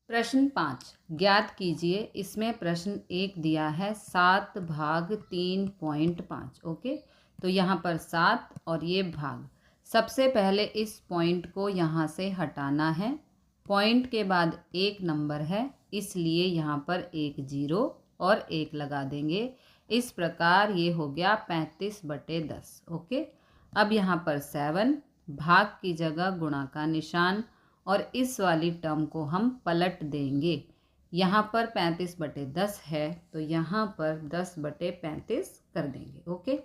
प्रश्न 5 ज्ञात कीजिए। इसमें प्रश्न 1 दिया है 7 भाग 3.5। ओके, तो यहाँ पर 7 और ये भाग। सबसे पहले इस पॉइंट को यहाँ से हटाना है। पॉइंट के बाद एक नंबर है, इसलिए यहाँ पर एक 0 और 1 लगा देंगे। इस प्रकार ये हो गया 35/10। ओके, अब यहाँ पर 7 भाग की जगह गुणा का निशान और इस वाली टर्म को हम पलट देंगे। यहाँ पर 35/10 है तो यहाँ पर 10/35 कर देंगे। ओके,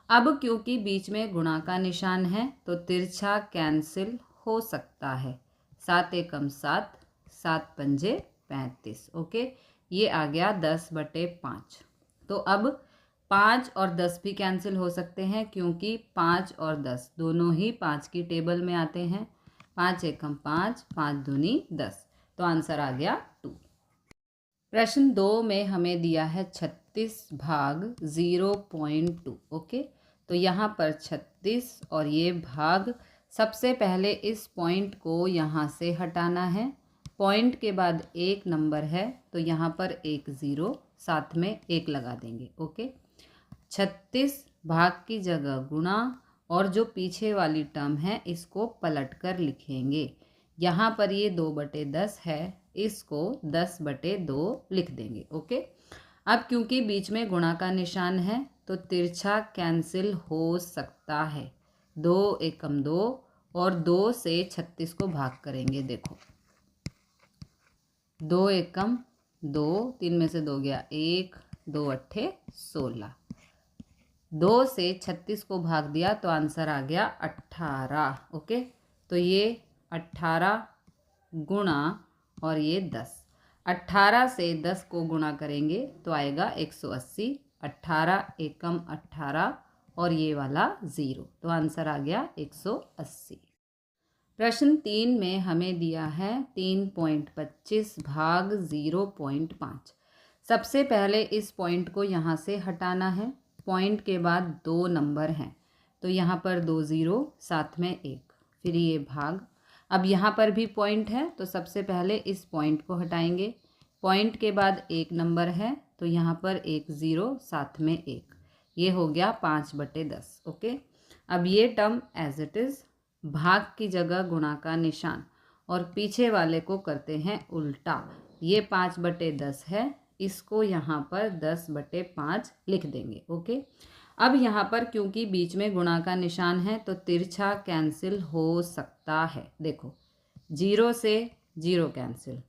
अब क्योंकि बीच में गुणा का निशान है तो तिरछा कैंसिल हो सकता है। 7 एकम 7, 7 पंजे 35। ओके, ये आ गया 10/5। तो अब 5 और 10 भी कैंसिल हो सकते हैं क्योंकि 5 और 10 दोनों ही 5 की टेबल में आते हैं। 5 एकम 5, 5 दूनी 10, तो आंसर आ गया 2। प्रश्न 2 में हमें दिया है 36 भाग 0.2। ओके, तो यहाँ पर 36 और ये भाग। सबसे पहले इस पॉइंट को यहाँ से हटाना है। पॉइंट के बाद एक नंबर है तो यहाँ पर एक 0, साथ में 1 लगा देंगे। ओके, 36 भाग की जगह गुणा और जो पीछे वाली टर्म है इसको पलट कर लिखेंगे। यहाँ पर ये 2/10 है, इसको 10/2 लिख देंगे। ओके, अब क्योंकि बीच में गुणा का निशान है तो तिरछा कैंसिल हो सकता है। 2 एकम 2 और 2 से 36 को भाग करेंगे। देखो 2 एकम 2, 3 में से 2 गया 1, 2 अट्ठे 16। 2 से 36 को भाग दिया तो आंसर आ गया 18। ओके, तो ये 18 गुणा और ये 10। 18 से 10 को गुणा करेंगे तो आएगा 180। 18 एकम 18 और ये वाला 0, तो आंसर आ गया 180। प्रश्न 3 में हमें दिया है 3.25 भाग 0.5। सबसे पहले इस पॉइंट को यहाँ से हटाना है। पॉइंट के बाद 2 नंबर हैं तो यहाँ पर 2 0, साथ में 1, फिर ये भाग। अब यहाँ पर भी पॉइंट है तो सबसे पहले इस पॉइंट को हटाएंगे। पॉइंट के बाद एक नंबर है तो यहाँ पर एक 0, साथ में 1, ये हो गया 5/10। ओके, अब ये टर्म एज इट इज़, भाग की जगह गुणा का निशान और पीछे वाले को करते हैं उल्टा। ये 5/10 है, इसको यहाँ पर 10/5 लिख देंगे। ओके, अब यहाँ पर क्योंकि बीच में गुणा का निशान है तो तिरछा कैंसिल हो सकता है। देखो 0 से 0 कैंसिल।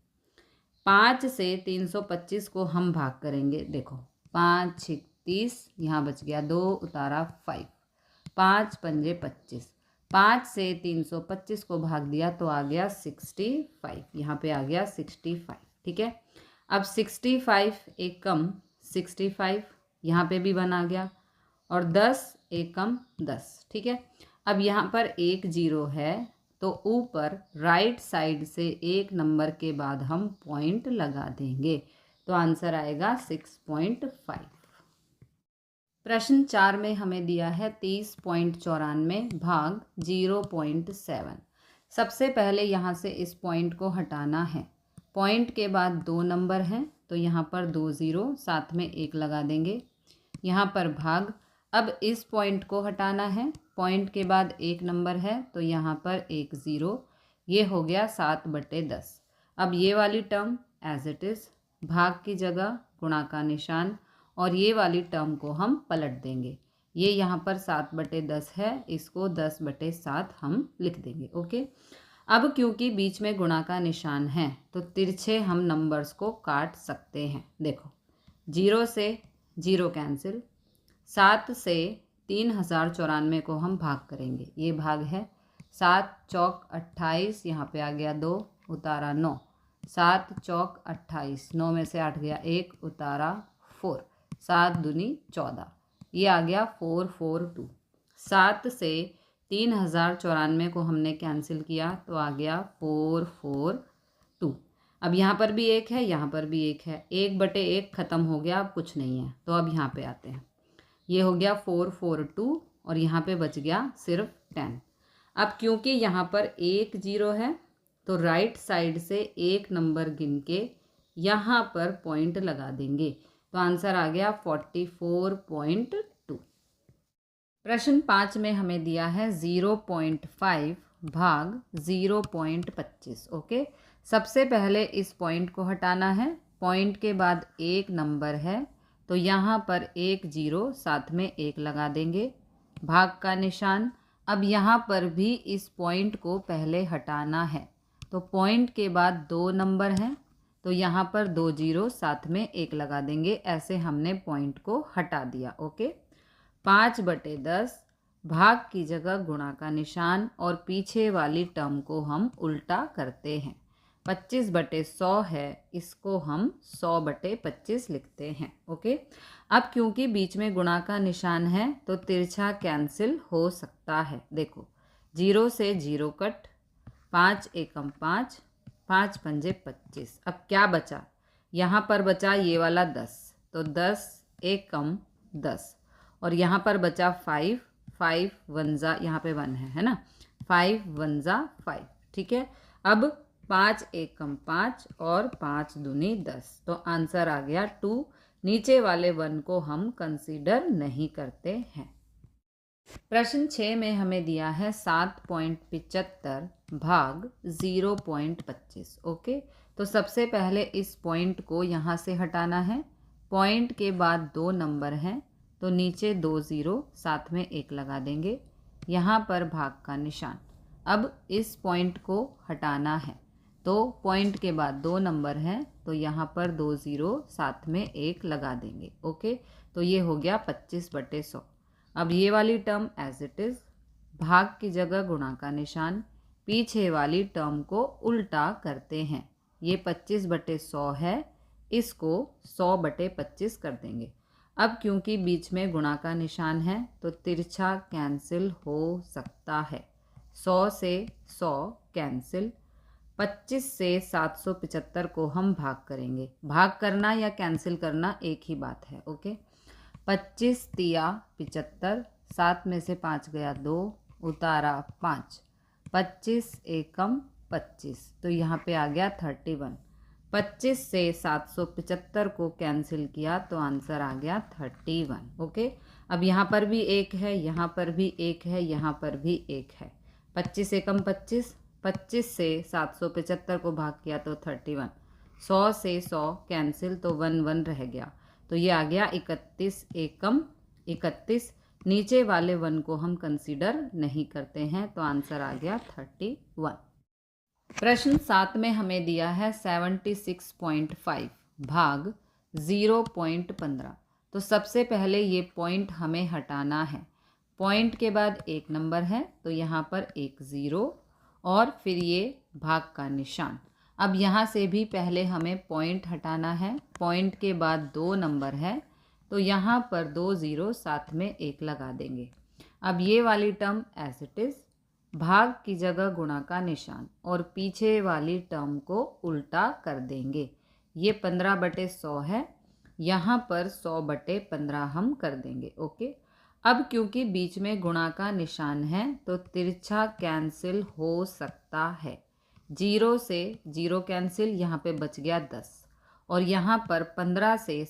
5 से 325 को हम भाग करेंगे। देखो 5 6 30, यहाँ बच गया 2 उतारा 5, 5 पंजे 25। 5 से 325 को भाग दिया तो आ गया 65, यहाँ पे आ गया 65। ठीक है, अब 65 एकम 65, यहाँ पे भी 1 आ गया और 10 एकम 10। ठीक है, अब यहाँ पर एक 0 है तो ऊपर राइट साइड से एक नंबर के बाद हम पॉइंट लगा देंगे, तो आंसर आएगा 6.5। प्रश्न 4 में हमें दिया है 30.94 भाग 0.7। सबसे पहले यहाँ से इस पॉइंट को हटाना है। पॉइंट के बाद 2 नंबर हैं तो यहाँ पर 2 0, साथ में 1 लगा देंगे। यहाँ पर भाग। अब इस पॉइंट को हटाना है। पॉइंट के बाद एक नंबर है तो यहाँ पर एक 0, ये हो गया 7/10। अब ये वाली टर्म एज इट इज़, भाग की जगह गुणा का निशान और ये वाली टर्म को हम पलट देंगे। ये यहाँ पर 7/10 है, इसको 10/7 हम लिख देंगे। ओके, अब क्योंकि बीच में गुणा का निशान है तो तिरछे हम नंबर्स को काट सकते हैं। देखो 0 से 0 कैंसिल। 7 से 3094 को हम भाग करेंगे, ये भाग है। 7 चौक 28, यहाँ पे आ गया 2 उतारा 9, 7 चौक 28, 9 में से 8 गया 1 उतारा 4, 7 दूनी 14, ये आ गया 442। 7 से 3094 को हमने कैंसिल किया तो आ गया 442। अब यहाँ पर भी 1 है, यहाँ पर भी 1 है, 1/1 ख़त्म हो गया, अब कुछ नहीं है। तो अब यहाँ पे आते हैं, ये हो गया 442 और यहाँ पे बच गया सिर्फ 10। अब क्योंकि यहाँ पर एक 0 है तो राइट साइड से एक नंबर गिन के यहाँ पर पॉइंट लगा देंगे। तो आंसर आ गया 44.2। प्रश्न 5 में हमें दिया है 0.5 भाग 0.25। ओके, सबसे पहले इस पॉइंट को हटाना है। पॉइंट के बाद एक नंबर है तो यहाँ पर एक जीरो साथ में एक लगा देंगे, भाग का निशान। अब यहाँ पर भी इस पॉइंट को पहले हटाना है। तो पॉइंट के बाद दो नंबर हैं तो यहाँ पर दो जीरो साथ में एक लगा देंगे। ऐसे हमने पॉइंट को हटा दिया। ओके, 5/10 भाग की जगह गुणा का निशान और पीछे वाली टर्म को हम उल्टा करते हैं। 25/100 है, इसको हम 100/25 लिखते हैं। ओके, अब क्योंकि बीच में गुणा का निशान है तो तिरछा कैंसिल हो सकता है। देखो, 0 से 0 कट, 5 एकम 5, 5 पंजे 25। अब क्या बचा? यहाँ पर बचा ये वाला 10, तो 10 एकम 10, और यहाँ पर बचा 5, 5 वंजा, यहाँ पे 1 है ना, 5 वंजा 5। ठीक है, अब 5 एकम 5 और 5 दूनी 10, तो आंसर आ गया 2। नीचे वाले 1 को हम कंसीडर नहीं करते हैं। प्रश्न 6 में हमें दिया है 7.75 भाग 0.25। ओके, तो सबसे पहले इस पॉइंट को यहाँ से हटाना है। पॉइंट के बाद दो नंबर हैं तो नीचे दो ज़ीरो साथ में एक लगा देंगे, यहाँ पर भाग का निशान। अब इस पॉइंट को हटाना है तो पॉइंट के बाद दो नंबर हैं तो यहाँ पर दो ज़ीरो साथ में एक लगा देंगे। ओके, तो ये हो गया 25/100। अब ये वाली टर्म एज इट इज़, भाग की जगह गुणा का निशान, पीछे वाली टर्म को उल्टा करते हैं। ये 25/100 है, इसको 100/25 कर देंगे। अब क्योंकि बीच में गुणा का निशान है तो तिरछा कैंसिल हो सकता है। 100 से 100 कैंसिल, 25 से 775 को हम भाग करेंगे। भाग करना या कैंसिल करना एक ही बात है। ओके, 25 तिया 75, 7 में से 5 गया 2, उतारा 5, 25 एकम 25, तो यहाँ पे आ गया 31। 25 से 775 को कैंसिल किया तो आंसर आ गया 31। ओके, अब यहाँ पर भी एक है, यहाँ पर भी एक है, यहाँ पर भी एक है। 25 एकम 25, 25 से 775 को भाग किया तो 31, 100 से 100 कैंसिल तो 1 1 रह गया, तो ये आ गया 31 एकम 31। नीचे वाले 1 को हम कंसीडर नहीं करते हैं तो आंसर आ गया 31। प्रश्न 7 में हमें दिया है 76.5 भाग 0.15। तो सबसे पहले ये पॉइंट हमें हटाना है। पॉइंट के बाद एक नंबर है तो यहाँ पर एक ज़ीरो और फिर ये भाग का निशान। अब यहाँ से भी पहले हमें पॉइंट हटाना है। पॉइंट के बाद दो नंबर है तो यहाँ पर दो ज़ीरो साथ में एक लगा देंगे। अब ये वाली टर्म एज इट इज़, भाग की जगह गुणा का निशान और पीछे वाली टर्म को उल्टा कर देंगे। ये 15/100 है, यहाँ पर 100/15 हम कर देंगे। ओके, अब क्योंकि बीच में गुणा का निशान है तो तिरछा कैंसिल हो सकता है। 0 से 0 कैंसिल, यहाँ पे बच गया 10, और यहाँ पर 15 से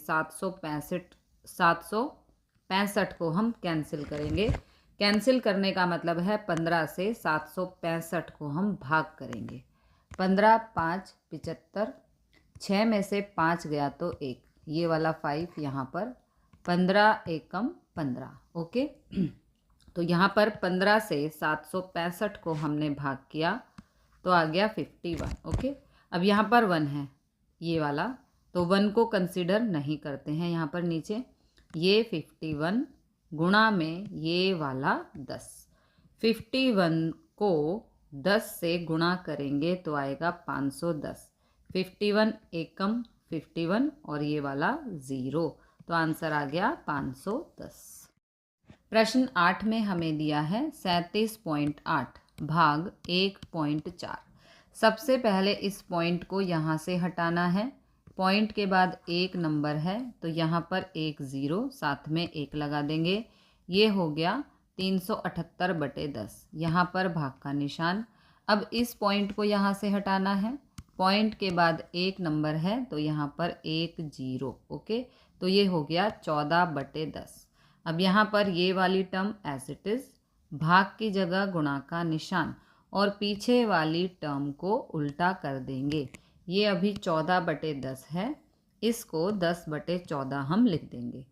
765 को हम कैंसिल करेंगे। कैंसिल करने का मतलब है 15 से 765 को हम भाग करेंगे। 15 5 75, 6 में से 5 गया तो 1, ये वाला 5 यहाँ पर, 15 एकम 15। ओके, तो यहाँ पर 15 से 765 को हमने भाग किया तो आ गया 51। ओके, अब यहाँ पर 1 है ये वाला, तो 1 को कंसीडर नहीं करते हैं। यहाँ पर नीचे ये 51 गुणा में ये वाला 10, 51 को 10 से गुणा करेंगे तो आएगा 510। 51 एकम 51 और ये वाला 0, तो आंसर आ गया 510। प्रश्न 8 में हमें दिया है 37.8 भाग 1.4। सबसे पहले इस पॉइंट को यहाँ से हटाना है। पॉइंट के बाद एक नंबर है तो यहाँ पर एक ज़ीरो साथ में एक लगा देंगे। ये हो गया 378/10, यहाँ पर भाग का निशान। अब इस पॉइंट को यहाँ से हटाना है। पॉइंट के बाद एक नंबर है तो यहाँ पर 1 0। ओके, तो ये हो गया 14/10। अब यहाँ पर ये वाली टर्म एज इट इज़, भाग की जगह गुणा का निशान और पीछे वाली टर्म को उल्टा कर देंगे। ये अभी 14/10 है, इसको 10/14 हम लिख देंगे।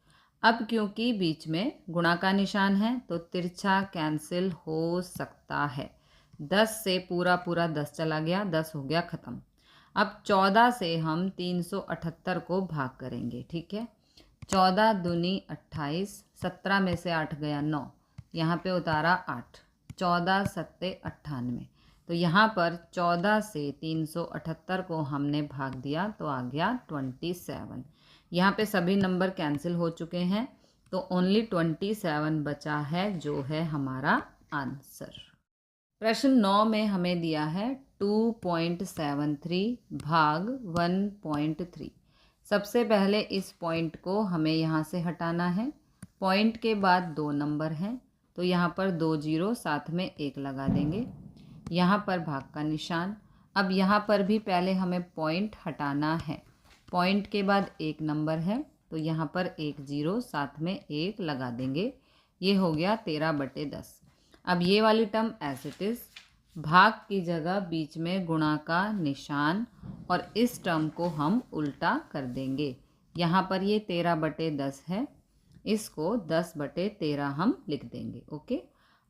अब क्योंकि बीच में गुणा का निशान है तो तिरछा कैंसिल हो सकता है। 10 से पूरा 10 चला गया, 10 हो गया ख़त्म। अब 14 से हम 378 को भाग करेंगे। ठीक है, 14 दूनी 28, 17 में से 8 गया 9, यहाँ पे उतारा 8, 14 सत्ते 98। तो यहाँ पर 14 से 378 को हमने भाग दिया तो आ गया 27। यहाँ पे सभी नंबर कैंसिल हो चुके हैं तो ओनली 27 बचा है, जो है हमारा आंसर। प्रश्न 9 में हमें दिया है 2.73 भाग 1.3। सबसे पहले इस पॉइंट को हमें यहाँ से हटाना है। पॉइंट के बाद 2 नंबर हैं तो यहाँ पर 2 0 साथ में 1 लगा देंगे। यहाँ पर भाग का निशान। अब यहाँ पर भी पहले हमें पॉइंट हटाना है। पॉइंट के बाद 1 नंबर है तो यहाँ पर 1 0 साथ में 1 लगा देंगे। ये हो गया 13/10। अब ये वाली टर्म एज इट इज़, भाग की जगह बीच में गुणा का निशान और इस टर्म को हम उल्टा कर देंगे। यहाँ पर ये 13/10 है, इसको 10/13 हम लिख देंगे। ओके,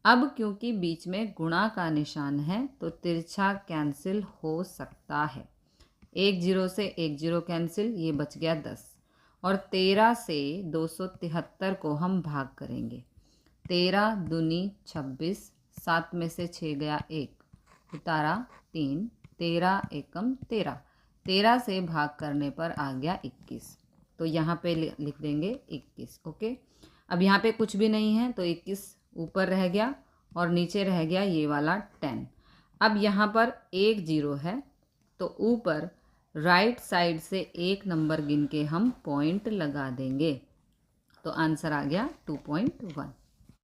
अब क्योंकि बीच में गुणा का निशान है तो तिरछा कैंसिल हो सकता है। 1 0 से 1 0 कैंसिल, ये बच गया 10 और 13 से 273 को हम भाग करेंगे। 13 दूनी 26, 7 में से 6 गया 1, उतारा 3, 13 एकम 13, 13 से भाग करने पर आ गया 21, तो यहाँ पे लिख देंगे 21। ओके, अब यहाँ पे कुछ भी नहीं है तो 21 ऊपर रह गया और नीचे रह गया ये वाला 10। अब यहाँ पर 1 0 है तो ऊपर राइट साइड से एक नंबर गिन के हम पॉइंट लगा देंगे, तो आंसर आ गया 2.1।